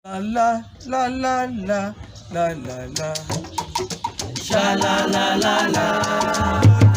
La la la la la la la. Sha la la la la.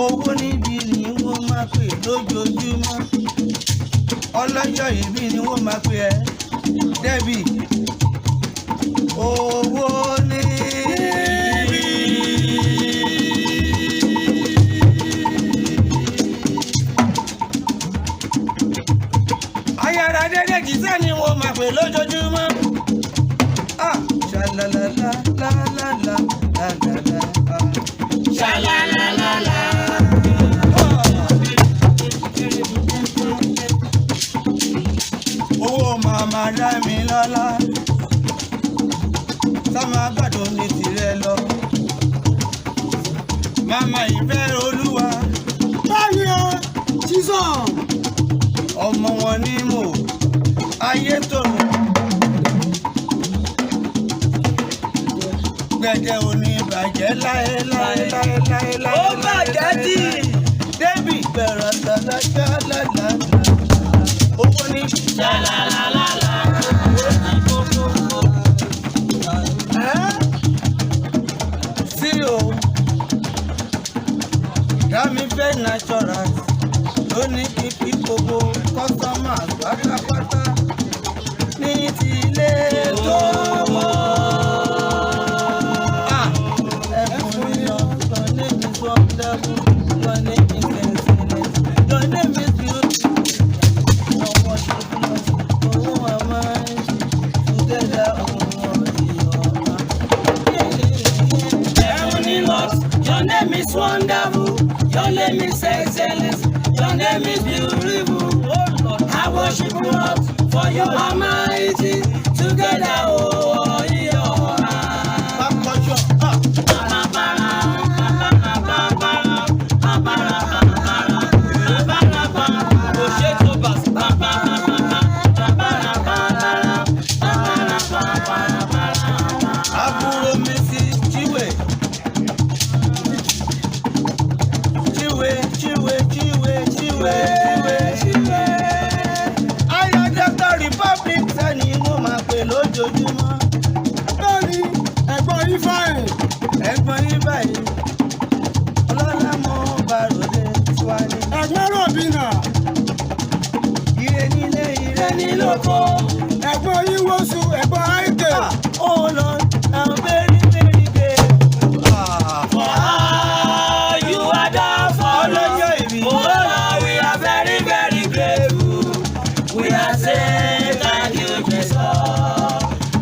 Owó níbi ni wọ́n máa pè lójoojúmọ́. Ọlọ́jọ́ ìbí ni wọ́n máa pè ẹ́. Débì. Owó níbi. Ayára dédé jíṣẹ́ ni wọ́n máa pè lójoojúmọ́. Ṣàlàlàlà lálàlà lálàlà. Ṣàlàlàlà. Owó màmá dá mi lọ́lá. Sáma gbàdọ̀ ní tirẹ̀ lọ. Màmá ìfẹ́ olúwa. Báyìí o, jísọ̀. Ọmọ wọn ní mò. Ayé tòrò. Gbẹ̀dẹ̀ òní bàjẹ́ láéláé. Ó bàjẹ́ tí. Débì bẹ̀rẹ̀ lálá. Owó ní ṣàlàlàlà. Sí o. Dámi fẹ́ natural. Ló ní kíkí gbogbo customers pátápátá. Ní ti ilé tó mọ́. Your name is wonderful, your name is excellent, your name is beautiful. Oh Lord, I worship you Lord, for you are mighty. Together, oh, yeah. Lójoojúmọ́. Bẹ́ẹ̀ni, ẹ̀gbọ́n yín fáìn. Ẹ̀gbọ́n yín báyìí. Ọlọ́lá mọ bàròdé tiwa ni. Ẹ̀gbọ́n Rọ̀bìnà. Ire nílé ire nílòkó. Ẹ̀gbọ́n yín wọ́sù ẹ̀gbọ́n Àìkè. Ó lọ àwọn very good. You are there for ọlọ́jọ́ ìbí. Oh Lord, we are very grateful. We are saying thank you Jesus.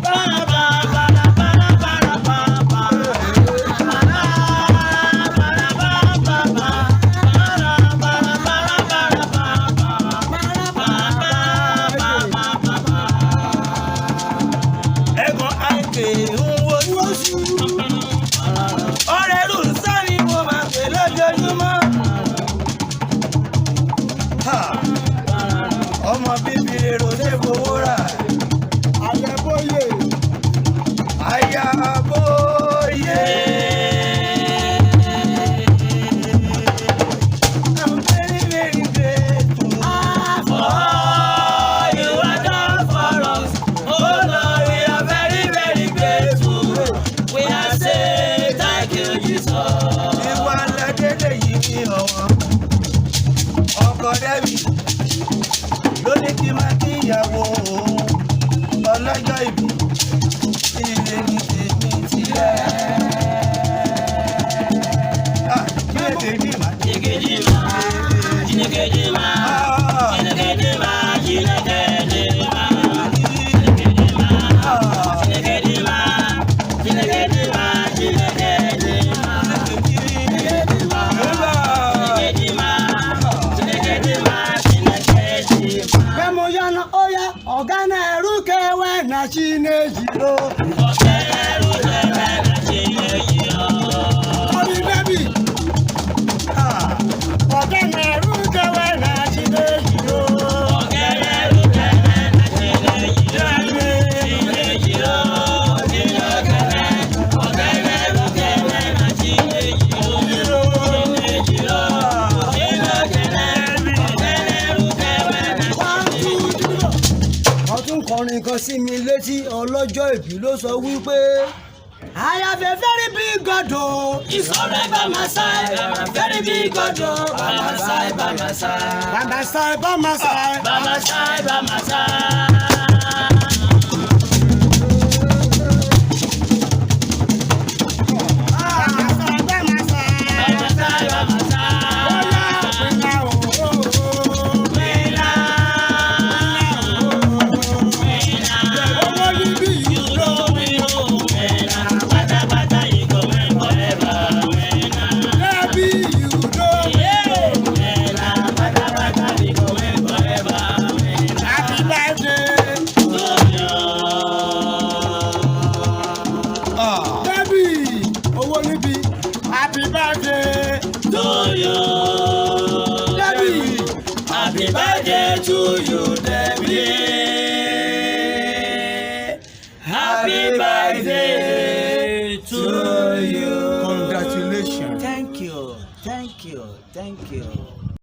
Ọmọ bíbí èrò ṣe fowó rà. Àyàbóyè. Àyàbóyè. I'm very grateful for all you have done for us. Oh Lord, we are very grateful. We are saying thank you Jesus. Ìwà ládélé yìí fi hàn wọ́n. Ọkọ Débì ló ní kí máa kí ìyàwó òun ọlọ́jọ́ ìbí ilé ní tèmi tilẹ̀. Ọ̀gá náà rúkẹ́ wẹ̀ Chinejiro. Orí bẹ́bí. Ọ̀gẹ̀nẹ̀rú kẹwẹ́ na Chinejiro. Kọrin kan sí mi létí ọlọ́jọ́ ìbí ló sọ wípé I have a very big God o. It's alright by my side, I'm a very big God, by my side, by my side. By my side, by my side. By my side, by my side. Happy birthday to you, Debbie. happy birthday to you, Debbie. Happy birthday to you. Congratulations. Thank you, thank you, thank you.